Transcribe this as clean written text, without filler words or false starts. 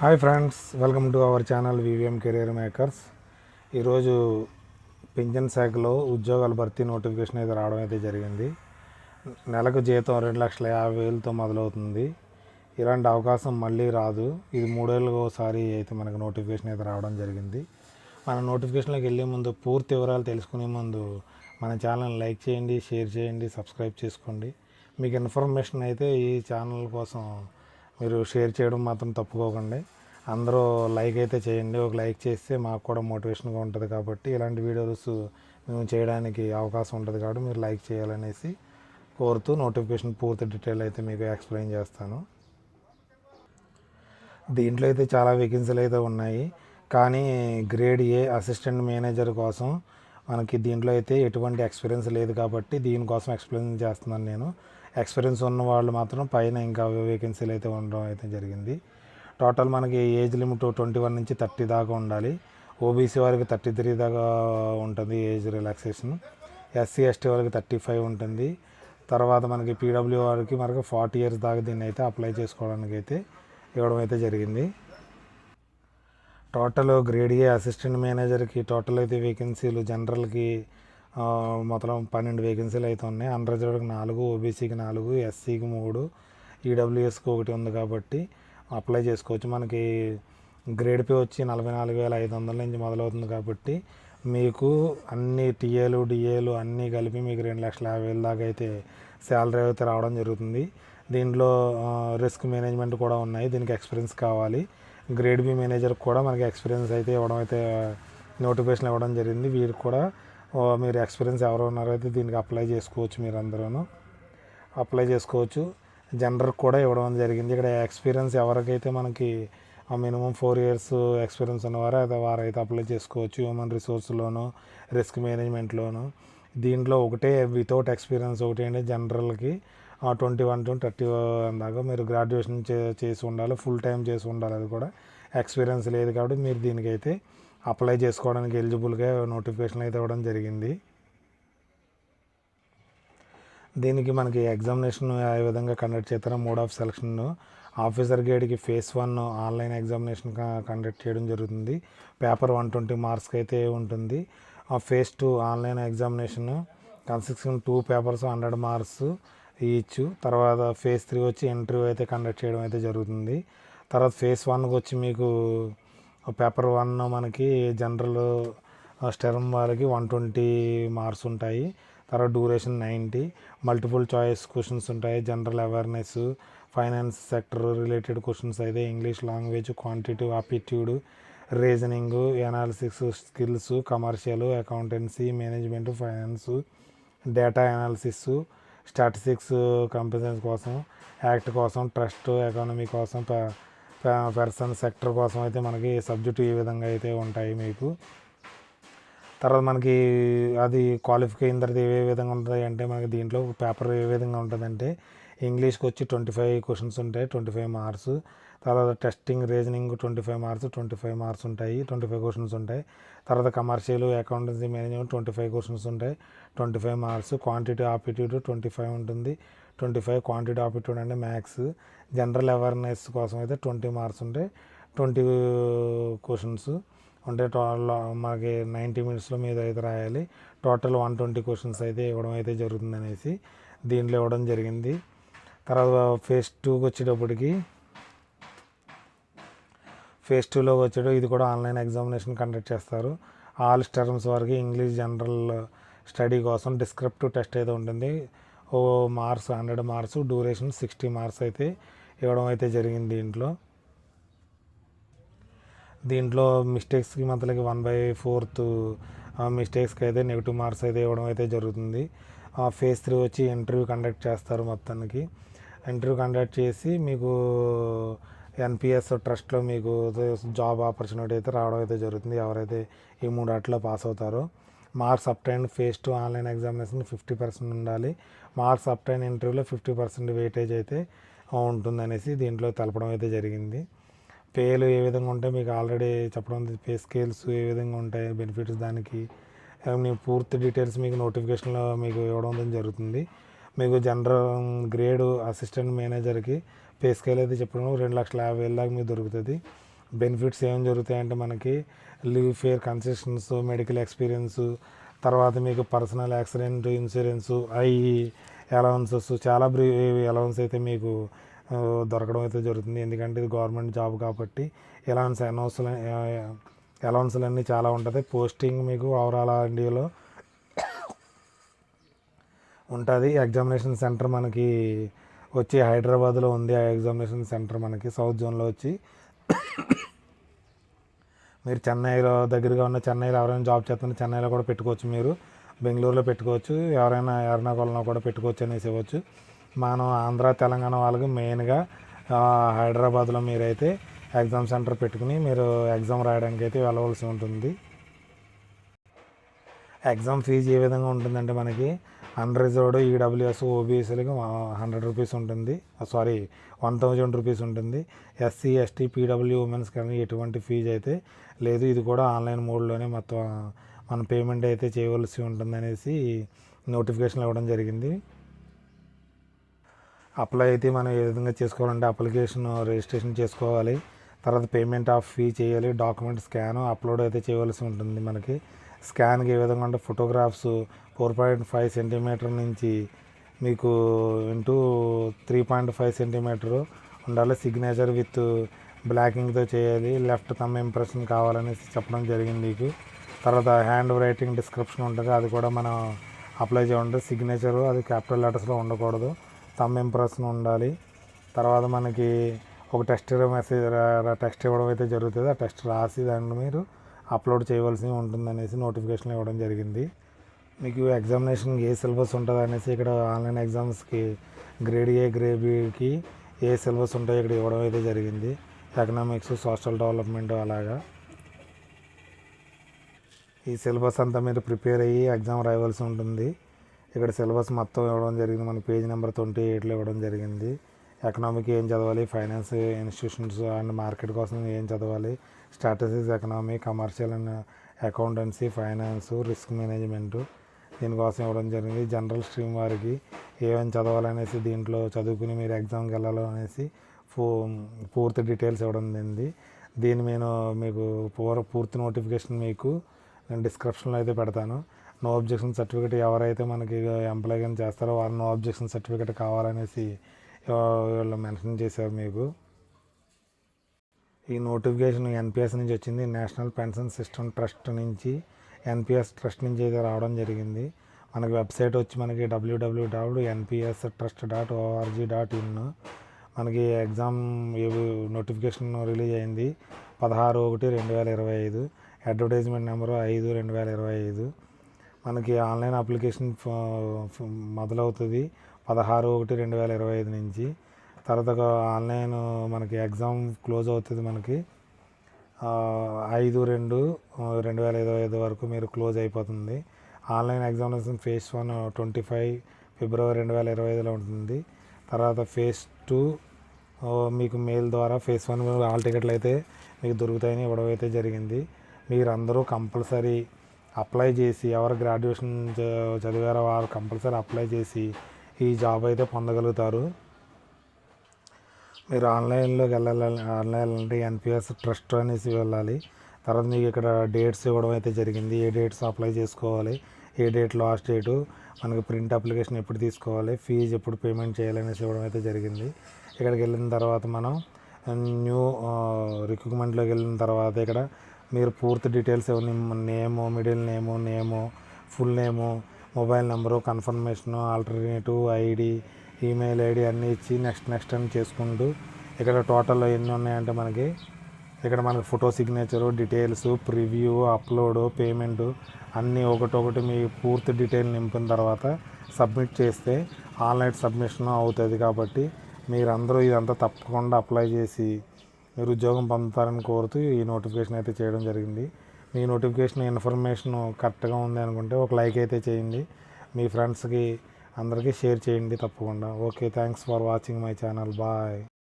Hi friends, welcome to our channel VVM career makers. ఈరోజు pension శాఖలో ఉద్యోగాల భర్తీ నోటిఫికేషన్ అయితే రావడం అయితే జరిగింది. నెలకు జీతం 2,50,000తో మొదలవుతుంది. ఇలాంటి అవకాశం మళ్ళీ రాదు. ఇది 3 ఏళ్ళకి ఒకసారి అయితే మనకు నోటిఫికేషన్ అయితే రావడం జరిగింది. మన నోటిఫికేషన్లోకి వెళ్ళే ముందు పూర్తి వివరాలు తెలుసుకునే ముందు మన ఛానల్ని లైక్ చేయండి, షేర్ చేయండి, సబ్స్క్రైబ్ చేసుకోండి. మీకు ఇన్ఫర్మేషన్ అయితే ఈ ఛానల్ కోసం మీరు షేర్ చేయడం మాత్రం తప్పుకోకండి. అందరూ లైక్ అయితే చేయండి. ఒక లైక్ చేస్తే మాకు కూడా మోటివేషన్గా ఉంటుంది కాబట్టి ఇలాంటి వీడియోస్ మేము చేయడానికి అవకాశం ఉంటుంది కాబట్టి మీరు లైక్ చేయాలనేసి కోరుతూ నోటిఫికేషన్ పూర్తి డీటెయిల్ అయితే మీకు ఎక్స్ప్లెయిన్ చేస్తాను. దీంట్లో అయితే చాలా వేకెన్సీలు అయితే ఉన్నాయి, కానీ గ్రేడ్ ఏ అసిస్టెంట్ మేనేజర్ కోసం మనకి దీంట్లో అయితే ఎటువంటి ఎక్స్పీరియన్స్ లేదు కాబట్టి దీనికోసం ఎక్స్ప్లెయిన్ చేస్తున్నాను నేను. ఎక్స్పీరియన్స్ ఉన్న వాళ్ళు మాత్రం పైన ఇంకా వేకెన్సీలు అయితే ఉండడం అయితే జరిగింది. టోటల్ మనకి ఏజ్ లిమిట్ 21 నుంచి 30 దాకా ఉండాలి. ఓబీసీ వారికి 33 దాకా ఉంటుంది ఏజ్ రిలాక్సేషన్. ఎస్సీ ఎస్టీ వారికి 35 ఉంటుంది. తర్వాత మనకి పీడబ్ల్యూ వారికి మనకి 40 ఇయర్స్ దాకా దీన్ని అయితే అప్లై చేసుకోవడానికి అయితే ఇవ్వడం అయితే జరిగింది. టోటల్ గ్రేడ్ ఏ అసిస్టెంట్ మేనేజర్కి టోటల్ అయితే వేకెన్సీలు జనరల్కి మొత్తం 12 వేకెన్సీలు అయితే ఉన్నాయి. అన్రిజర్వ్డ్కి 4, ఓబీసీకి 4, ఎస్సీకి 3, ఈడబ్ల్యూఎస్కి 1 ఉంది కాబట్టి అప్లై చేసుకోవచ్చు. మనకి గ్రేడ్ పే వచ్చి 44,500 నుంచి మొదలవుతుంది కాబట్టి మీకు అన్ని టీఏలు డిఏలు అన్నీ కలిపి మీకు 2,50,000 దాకా అయితే శాలరీ అయితే రావడం జరుగుతుంది. దీంట్లో రిస్క్ మేనేజ్మెంట్ కూడా ఉన్నాయి. దీనికి ఎక్స్పీరియన్స్ కావాలి. గ్రేడ్ బి మేనేజర్ కూడా మనకి ఎక్స్పీరియన్స్ అయితే ఇవ్వడం అయితే నోటిఫికేషన్ ఇవ్వడం జరిగింది. వీరికి కూడా మీరు ఎక్స్పీరియన్స్ ఎవరు ఉన్నారో అయితే దీనికి అప్లై చేసుకోవచ్చు. మీరు అందరూ అప్లై చేసుకోవచ్చు. జెండర్ కూడా ఇవ్వడం జరిగింది. ఇక్కడ ఎక్స్పీరియన్స్ ఎవరికైతే మనకి మినిమం 4 ఇయర్స్ ఎక్స్పీరియన్స్ ఉన్నవారు అయితే వారైతే అప్లై చేసుకోవచ్చు. హ్యూమన్ రిసోర్స్లోను, రిస్క్ మేనేజ్మెంట్లోను. దీంట్లో ఒకటే వితౌట్ ఎక్స్పీరియన్స్ ఒకటి అంటే జనరల్కి 21 to 30 దాకా మీరు గ్రాడ్యుయేషన్ చేసి ఉండాలి, ఫుల్ టైం చేసి ఉండాలి. అది కూడా ఎక్స్పీరియన్స్ లేదు కాబట్టి మీరు దీనికైతే అప్లై చేసుకోవడానికి ఎలిజిబుల్గా నోటిఫికేషన్ అయితే ఇవ్వడం జరిగింది. దీనికి మనకి ఎగ్జామినేషన్ ఏ విధంగా కండక్ట్ చేస్తారో మోడ్ ఆఫ్ సెలక్షన్ ఆఫీసర్ గ్రేడ్కి ఫేజ్ 1 ఆన్లైన్ ఎగ్జామినేషన్ కండక్ట్ చేయడం జరుగుతుంది. పేపర్ 120 మార్క్స్కి అయితే ఉంటుంది. Phase 2 online examination consisting 2 papers 100 marks each. తర్వాత ఫేజ్ 3 వచ్చి ఇంటర్వ్యూ అయితే కండక్ట్ చేయడం అయితే జరుగుతుంది. తర్వాత ఫేజ్ 1కి వచ్చి మీకు పేపర్ 1 మనకి జనరల్ స్టెర్మ్ వారికి 120 మార్క్స్ ఉంటాయి. తర్వాత డ్యూరేషన్ 90. మల్టిపుల్ చాయిస్ క్వశ్చన్స్ ఉంటాయి. General awareness, finance sector related questions అయితే English language, quantitative aptitude, reasoning, analysis skills, commercial, accountancy, management, finance, data analysis, statistics companies కోసం, యాక్ట్ కోసం, ట్రస్ట్ ఎకానమీ కోసం, person sector కోసం అయితే మనకి సబ్జెక్టు ఈ విధంగా అయితే ఉంటాయి మీకు. తర్వాత మనకి అది క్వాలిఫై అయిన తర్వాత ఏ విధంగా ఉంటుంది అంటే మనకి దీంట్లో పేపర్ ఏ విధంగా ఉంటుందంటే ఇంగ్లీష్కి వచ్చి 25 క్వశ్చన్స్ ఉంటాయి, 25 మార్క్స్. తర్వాత టెస్టింగ్ రీజనింగ్ 25 మార్క్స్, 25 మార్క్స్ ఉంటాయి, 25 క్వశ్చన్స్ ఉంటాయి. తర్వాత కమర్షియల్, అకౌంటెన్సీ, మేనేజ్మెంట్ 25 క్వశ్చన్స్ ఉంటాయి, 25 మార్క్స్. క్వాంటిటీ ఆప్టిట్యూడ్ 25 ఉంటుంది, 25. క్వాంటిటీ ఆప్టిట్యూడ్ అంటే మ్యాథ్స్. జనరల్ అవేర్నెస్ కోసం అయితే 20 మార్క్స్ ఉంటాయి, 20 క్వశ్చన్స్ అంటే టోటల్ మనకి 90 మినిట్స్లో మీద అయితే రాయాలి. టోటల్ 120 క్వశ్చన్స్ అయితే ఇవ్వడం అయితే జరుగుతుంది అనేసి దీంట్లో ఇవ్వడం జరిగింది. తర్వాత ఫేజ్ 2కి వచ్చేటప్పటికి ఫేజ్ 2లోకి వచ్చేటప్పుడు ఇది కూడా ఆన్లైన్ ఎగ్జామినేషన్ కండక్ట్ చేస్తారు. ఆల్ టర్మ్స్ వరకు ఇంగ్లీష్ జనరల్ స్టడీ కోసం డిస్క్రిప్టివ్ టెస్ట్ అయితే ఉంటుంది. మార్క్స్ 100 మార్క్స్, డ్యూరేషన్ 60 మార్క్స్ అయితే ఇవ్వడం అయితే జరిగింది. దీంట్లో మిస్టేక్స్కి మనకి 1/4 మిస్టేక్స్కి అయితే నెగిటివ్ మార్క్స్ అయితే ఇవ్వడం అయితే జరుగుతుంది. ఫేజ్ 3 వచ్చి ఇంటర్వ్యూ కండక్ట్ చేస్తారు. మొత్తానికి ఇంటర్వ్యూ కండక్ట్ చేసి మీకు ఎన్పిఎస్ ట్రస్ట్లో మీకు జాబ్ ఆపర్చునిటీ అయితే రావడం అయితే జరుగుతుంది ఎవరైతే ఈ 3 వాటిలో పాస్ అవుతారో. Marks obtain phase 2 online examination 50% ఉండాలి. మార్క్స్ అప్టైన్ ఇంటర్వ్యూలో 50% వెయిటేజ్ అయితే ఉంటుందనేసి దీంట్లో తెలపడం అయితే జరిగింది. పేలు ఏ విధంగా ఉంటాయి మీకు ఆల్రెడీ చెప్పడం, పే స్కేల్స్ ఏ విధంగా ఉంటాయి, బెనిఫిట్స్ దానికి మీ పూర్తి డీటెయిల్స్ మీకు నోటిఫికేషన్లో మీకు ఇవ్వడం జరుగుతుంది. మీకు జనరల్ గ్రేడ్ అసిస్టెంట్ మేనేజర్కి పే స్కేల్ అయితే చెప్పడం 2,50,000 దాకా మీకు దొరుకుతుంది. బెనిఫిట్స్ ఏం జరుగుతాయంటే మనకి leave fair concessions, medical experience, తర్వాత మీకు పర్సనల్ యాక్సిడెంట్ ఇన్సూరెన్సు, అలవెన్సెస్, చాలా అలవెన్స్ అయితే మీకు దొరకడం అయితే జరుగుతుంది. ఎందుకంటే ఇది గవర్నమెంట్ జాబ్ కాబట్టి అలవెన్స్లన్నీ చాలా ఉంటుంది. పోస్టింగ్ మీకు ఓవరాల్ ఇండియాలో ఉంటుంది. ఎగ్జామినేషన్ సెంటర్ మనకి వచ్చి హైదరాబాద్లో ఉంది. ఆ ఎగ్జామినేషన్ సెంటర్ మనకి సౌత్ జోన్లో వచ్చి, మీరు చెన్నైలో దగ్గరగా ఉన్న చెన్నైలో ఎవరైనా జాబ్ చేస్తున్న చెన్నైలో కూడా పెట్టుకోవచ్చు, మీరు బెంగళూరులో పెట్టుకోవచ్చు, ఎవరైనా ఎర్నాకుళంలో కూడా పెట్టుకోవచ్చు అనేసి ఇవ్వచ్చు. మనం ఆంధ్ర తెలంగాణ వాళ్ళకి మెయిన్గా హైదరాబాద్లో మీరైతే ఎగ్జామ్ సెంటర్ పెట్టుకుని మీరు ఎగ్జామ్ రాయడానికి అయితే వెళ్ళవలసి ఉంటుంది. ఎగ్జామ్ ఫీజు ఏ విధంగా ఉంటుందంటే మనకి అన్రిజర్వ్డ్, ఈడబ్ల్యూఎస్, ఓబీఎస్లకి 100 రూపీస్ ఉంటుంది, 1000 రూపీస్ ఉంటుంది. ఎస్సీ, ఎస్టీ, పీడబ్ల్యూ, ఉమెన్స్ కానీ ఎటువంటి ఫీజు అయితే లేదు. ఇది కూడా ఆన్లైన్ మోడ్లోనే మొత్తం మన పేమెంట్ అయితే చేయవలసి ఉంటుంది అనేసి నోటిఫికేషన్ ఇవ్వడం జరిగింది. అప్లై అయితే మనం ఏ విధంగా చేసుకోవాలంటే అప్లికేషన్ రిజిస్ట్రేషన్ చేసుకోవాలి, తర్వాత పేమెంట్ ఆఫ్ ఫీ చేయాలి, డాక్యుమెంట్ స్కాన్ అప్లోడ్ అయితే చేయవలసి ఉంటుంది. మనకి స్కాన్కి ఏ విధంగా అంటే ఫోటోగ్రాఫ్స్ 4.5 సెంటీమీటర్ నుంచి మీకు ఇంటూ 3.5 సెంటీమీటర్ ఉండాలి. సిగ్నేచర్ విత్ బ్లాకింగ్తో చేయాలి. లెఫ్ట్ థంబ్ ఇంప్రెషన్ కావాలనేసి చెప్పడం జరిగింది మీకు. తర్వాత హ్యాండ్ రైటింగ్ డిస్క్రిప్షన్ ఉంటుంది, అది కూడా మనం అప్లై చేయాలంటే సిగ్నేచరు అది క్యాపిటల్ లెటర్స్లో ఉండకూడదు, థంబ్ ఇంప్రెషన్ ఉండాలి. తర్వాత మనకి ఒక టెక్స్ట్ ఇవ్వడం అయితే జరుగుతుంది. ఆ టెక్స్ట్ రాసి దాన్ని మీరు అప్లోడ్ చేయవలసి ఉంటుందనేసి నోటిఫికేషన్ ఇవ్వడం జరిగింది. మీకు ఎగ్జామినేషన్ ఏ సిలబస్ ఉంటుంది అనేసి ఇక్కడ ఆన్లైన్ ఎగ్జామ్స్కి గ్రేడ్ ఏ, గ్రేడ్ బికి ఏ సిలబస్ ఉంటాయో ఇక్కడ ఇవ్వడం అయితే జరిగింది. ఎకనామిక్స్, సోషల్ డెవలప్మెంట్ అలాగా ఈ సిలబస్ అంతా మీరు ప్రిపేర్ అయ్యి ఎగ్జామ్ రాయవలసి ఉంటుంది. ఇక్కడ సిలబస్ మొత్తం ఇవ్వడం జరిగింది. మన పేజ్ నెంబర్ 28లో ఇవ్వడం జరిగింది. ఎకనామిక్ ఏం చదవాలి, ఫైనాన్స్ ఇన్స్టిట్యూషన్స్ అండ్ మార్కెట్ కోసం ఏం చదవాలి, strategies economy, commercial and accountancy, finance, risk management దీనికోసం ఇవ్వడం జరిగింది. జనరల్ స్ట్రీమ్ వారికి ఏమేమి చదవాలనేసి దీంట్లో చదువుకుని మీరు ఎగ్జామ్కి వెళ్ళాలో అనేసి పూర్తి డీటెయిల్స్ ఇవ్వడం జరిగింది. దీన్ని నేను మీకు పూర్తి నోటిఫికేషన్ మీకు నేను డిస్క్రిప్షన్లో అయితే పెడతాను. నో అబ్జెక్షన్ సర్టిఫికేట్ ఎవరైతే మనకి ఎంప్లాయ్ కానీ చేస్తారో వారు నో అబ్జెక్షన్ సర్టిఫికేట్ కావాలనేసి వీళ్ళు మెన్షన్ చేశారు మీకు. ఈ నోటిఫికేషన్ ఎన్పిఎస్ నుంచి వచ్చింది, నేషనల్ పెన్షన్ సిస్టమ్ ట్రస్ట్ నుంచి, ఎన్పిఎస్ ట్రస్ట్ నుంచి అయితే రావడం జరిగింది. మనకి వెబ్సైట్ వచ్చి మనకి www.npstrust.org.in. మనకి ఎగ్జామ్ నోటిఫికేషన్ రిలీజ్ అయింది 16/1/2025. Advertisement number 5/2025. మనకి ఆన్లైన్ అప్లికేషన్ మొదలవుతుంది 16/1/2025 నుంచి. తర్వాత ఆన్లైన్ మనకి ఎగ్జామ్ క్లోజ్ అవుతుంది మనకి 5/2/2025 వరకు మీరు క్లోజ్ అయిపోతుంది. ఆన్లైన్ ఎగ్జామినేషన్ ఫేజ్ 1 25 ఫిబ్రవరి 2025లో ఉంటుంది. తర్వాత ఫేజ్ 2 మీకు మెయిల్ ద్వారా ఫేజ్ 1 హాల్ టికెట్లు అయితే మీకు దొరుకుతాయని ఇవ్వడం అయితే జరిగింది. మీరందరూ కంపల్సరీ అప్లై చేసి, ఎవరు గ్రాడ్యుయేషన్ చదివారో వారు కంపల్సరీ అప్లై చేసి ఈ జాబ్ అయితే పొందగలుగుతారు. మీరు ఆన్లైన్లోకి ఆన్లైన్ ఎన్పిఎస్ ట్రస్ట్ అనేసి వెళ్ళాలి. తర్వాత మీకు ఇక్కడ డేట్స్ ఇవ్వడం అయితే జరిగింది, ఏ డేట్స్ అప్లై చేసుకోవాలి, ఏ డేట్ లాస్ట్ డేటు, మనకి ప్రింట్ అప్లికేషన్ ఎప్పుడు తీసుకోవాలి, ఫీజు ఎప్పుడు పేమెంట్ చేయాలనేసి ఇవ్వడం అయితే జరిగింది. ఇక్కడికి వెళ్ళిన తర్వాత మనం న్యూ రిక్రూట్మెంట్లోకి వెళ్ళిన తర్వాత ఇక్కడ మీరు పూర్తి details name, middle name, full name, mobile number, confirmation, alternative ID, email ID అన్నీ ఇచ్చి నెక్స్ట్ అని చేసుకుంటూ ఇక్కడ టోటల్లో ఎన్ని ఉన్నాయంటే మనకి ఇక్కడ మనకి photo signature, details, preview, upload, payment అన్నీ ఒకటొకటి మీ పూర్తి డీటెయిల్ నింపిన తర్వాత సబ్మిట్ చేస్తే ఆన్లైన్ సబ్మిషన్ అవుతుంది. కాబట్టి మీరందరూ ఇదంతా తప్పకుండా అప్లై చేసి మీరు ఉద్యోగం పొందుతారని కోరుతూ ఈ నోటిఫికేషన్ అయితే చేయడం జరిగింది. మీ నోటిఫికేషన్ ఇన్ఫర్మేషన్ కరెక్ట్గా ఉంది అనుకుంటే ఒక లైక్ అయితే చేయండి, మీ ఫ్రెండ్స్కి అందరికీ షేర్ చేయండి తప్పకుండా. Okay, thanks for watching my channel. Bye.